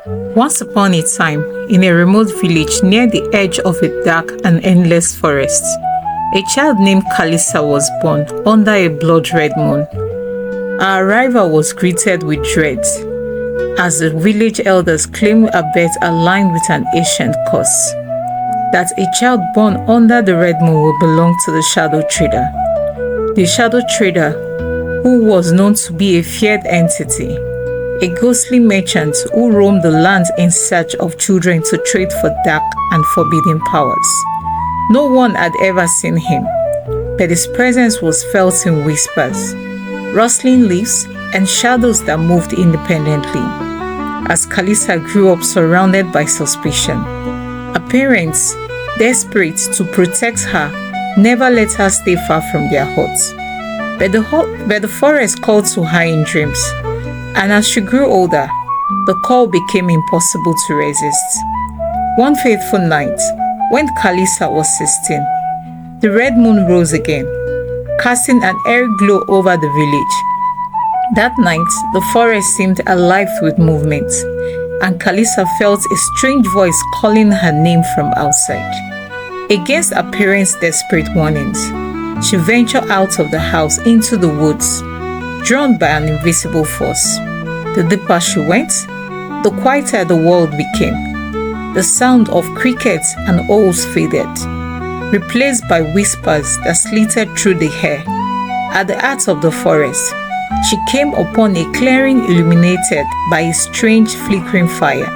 Once upon a time, in a remote village near the edge of a dark and endless forest, a child named Kalisa was born under a blood-red moon. Her arrival was greeted with dread, as the village elders claimed her birth aligned with an ancient curse, that a child born under the red moon would belong to the Shadow Trader. The Shadow Trader, who was known to be a feared entity, a ghostly merchant who roamed the land in search of children to trade for dark and forbidden powers. No one had ever seen him, but his presence was felt in whispers, rustling leaves, and shadows that moved independently. As Kalisa grew up surrounded by suspicion, her parents, desperate to protect her, never let her stay far from their huts. But the forest called to her in dreams, and as she grew older, the call became impossible to resist. One fateful night, when Kalisa was 16, the red moon rose again, casting an airy glow over the village. That night, the forest seemed alive with movement, and Kalisa felt a strange voice calling her name from outside. Against her parents' desperate warnings, she ventured out of the house into the woods, drawn by an invisible force. The deeper she went, the quieter the world became. The sound of crickets and owls faded, replaced by whispers that slittered through the air. At the heart of the forest, she came upon a clearing illuminated by a strange flickering fire.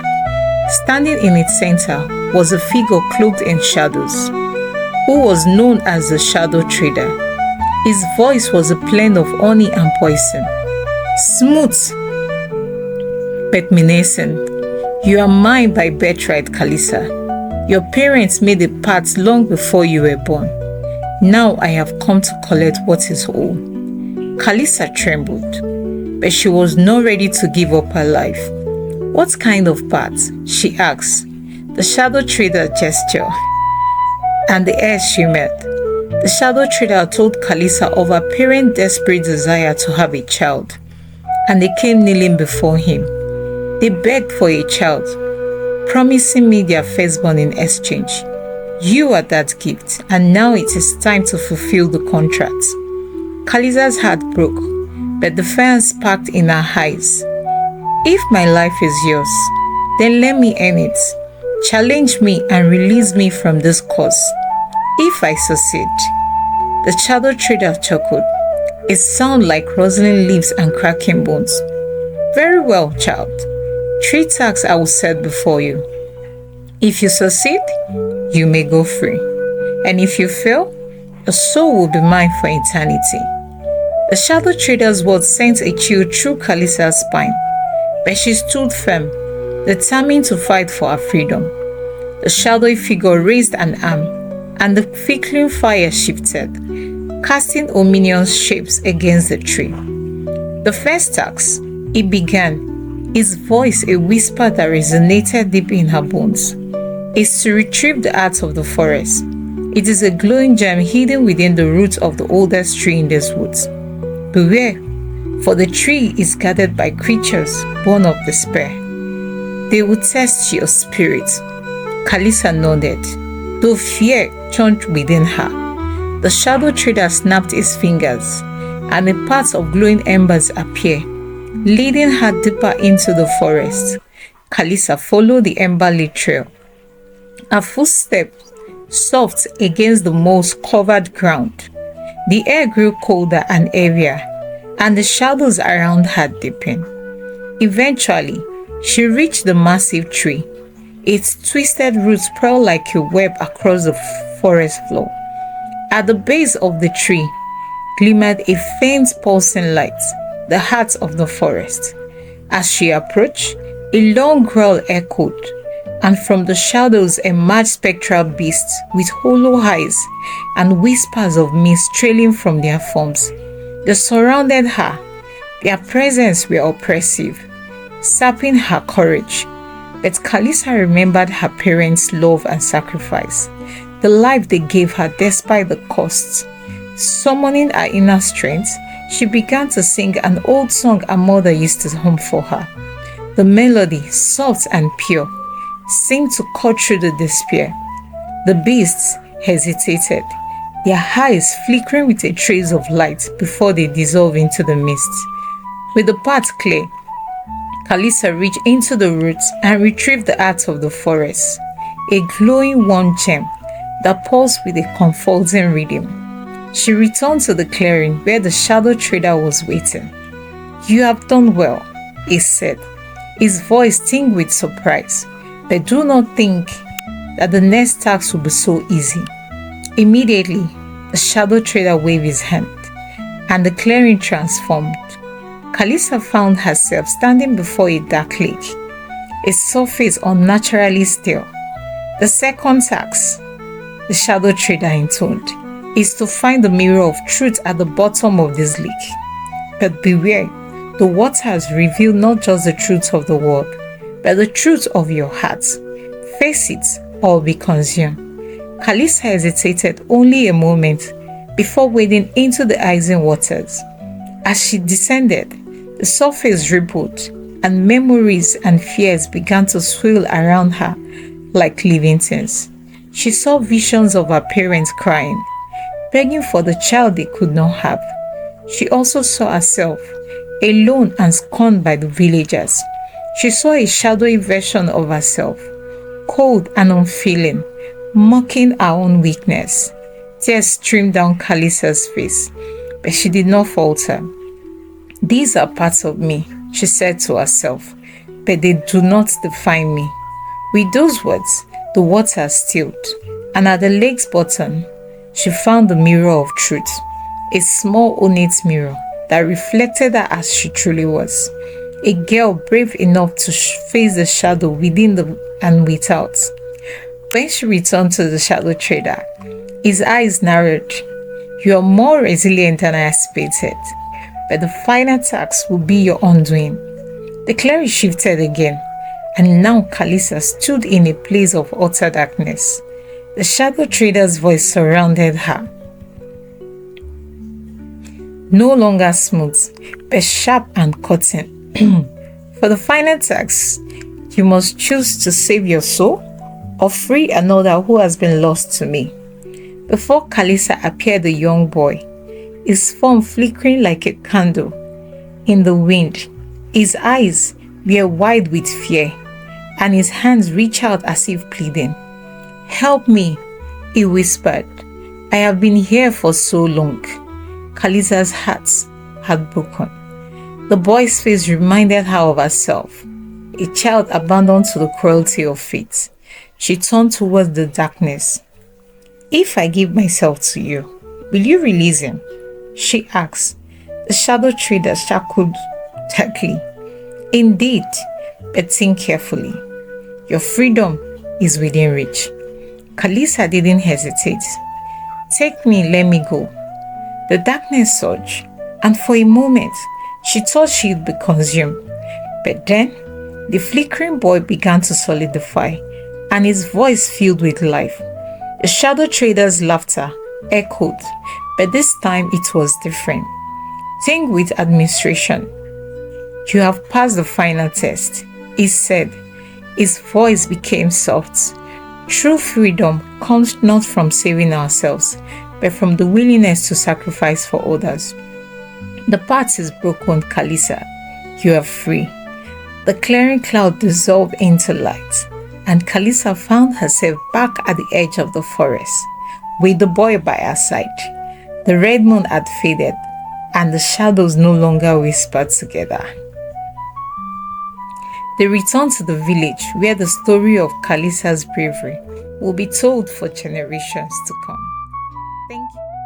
Standing in its center was a figure cloaked in shadows, who was known as the Shadow Trader. His voice was a blend of honey and poison, smooth but menacing. "You are mine by birthright, Kalisa. Your parents made a pact long before you were born. Now I have come to collect what is whole." Kalisa trembled, but she was not ready to give up her life. "What kind of pact?" she asked. The Shadow Trader gestured, and the air shimmered. The Shadow Trader told Kalisa of her parents' desperate desire to have a child, and they came kneeling before him. They begged for a child, promising me their firstborn in exchange. "You are that gift, and now it is time to fulfill the contract." Kalisa's heart broke, but the fire sparkled in her eyes. "If my life is yours, then let me earn it. Challenge me and release me from this curse. If I succeed." The Shadow Trader chuckled, a sound like rustling leaves and cracking bones. "Very well, child. 3 tasks I will set before you. If you succeed, you may go free. And if you fail, your soul will be mine for eternity." The Shadow Trader's words sent a chill through Kalisa's spine, but she stood firm, determined to fight for her freedom. The shadowy figure raised an arm, and the flickering fire shifted, casting ominous shapes against the tree. "The first task," it began, his voice a whisper that resonated deep in her bones, "is to retrieve the heart of the forest. It is a glowing gem hidden within the roots of the oldest tree in these woods. Beware, for the tree is guarded by creatures born of despair. They will test your spirit." Kalisa nodded, though fear churned within her. The Shadow Trader snapped his fingers, and a path of glowing embers appeared, leading her deeper into the forest. Kalisa followed the ember-lit trail, her footsteps soft against the moss-covered ground. The air grew colder and heavier, and the shadows around her deepened. Eventually, she reached the massive tree. Its twisted roots sprawled like a web across the forest floor. At the base of the tree glimmered a faint pulsing light, the heart of the forest. As she approached, a long growl echoed, and from the shadows emerged spectral beasts with hollow eyes and whispers of mist trailing from their forms. They surrounded her. Their presence were oppressive, sapping her courage. But Kalisa remembered her parents' love and sacrifice, the life they gave her despite the costs. Summoning her inner strength, she began to sing an old song her mother used to hum for her. The melody, soft and pure, seemed to cut through the despair. The beasts hesitated, their eyes flickering with a trace of light before they dissolved into the mist. With the path clear, Kalisa reached into the roots and retrieved the heart of the forest, a glowing warm gem that pulsed with a comforting rhythm. She returned to the clearing where the shadow trader was waiting. "You have done well," he said, his voice tinged with surprise. "But do not think that the next task will be so easy." Immediately, the shadow trader waved his hand, and the clearing transformed. Kalisa found herself standing before a dark lake, a surface unnaturally still. "The second task," the shadow trader intoned, "is to find the mirror of truth at the bottom of this lake. But beware, the water has revealed not just the truth of the world, but the truth of your heart. Face it or be consumed." Kalisa hesitated only a moment before wading into the icy waters. As she descended, the surface rippled, and memories and fears began to swirl around her like living things. She saw visions of her parents crying, begging for the child they could not have. She also saw herself, alone and scorned by the villagers. She saw a shadowy version of herself, cold and unfeeling, mocking her own weakness. Tears streamed down Kalisa's face, but she did not falter. "These are parts of me," she said to herself, "but they do not define me." With those words, the water stilled, and at the lake's bottom, she found the mirror of truth, a small ornate mirror that reflected her as she truly was, a girl brave enough to face the shadow within and without. When she returned to the shadow trader, his eyes narrowed. "You are more resilient than I anticipated, but the final task will be your undoing." The clearing shifted again, and now Kalisa stood in a place of utter darkness. The shadow trader's voice surrounded her. No longer smooth, but sharp and cutting. "For the final task, you must choose to save your soul or free another who has been lost to me." Before Kalisa appeared a young boy, his form flickering like a candle in the wind. His eyes were wide with fear, and his hands reached out as if pleading. "Help me," he whispered. "I have been here for so long." Kalisa's heart had broken. The boy's face reminded her of herself, a child abandoned to the cruelty of fate. She turned towards the darkness. "If I give myself to you, will you release him?" she asked. The shadow trader chuckled darkly. "Indeed, but think carefully. Your freedom is within reach." Kalisa didn't hesitate. "Take me, let me go." The darkness surged, and for a moment, she thought she'd be consumed. But then, the flickering boy began to solidify, and his voice filled with life. The shadow trader's laughter echoed, but this time it was different, tinged with administration. "You have passed the final test," he said. His voice became soft. "True freedom comes not from saving ourselves, but from the willingness to sacrifice for others. The path is broken, Kalisa. You are free." The clearing cloud dissolved into light, and Kalisa found herself back at the edge of the forest, with the boy by her side. The red moon had faded, and the shadows no longer whispered together. They returned to the village where the story of Kalisa's bravery will be told for generations to come. Thank you.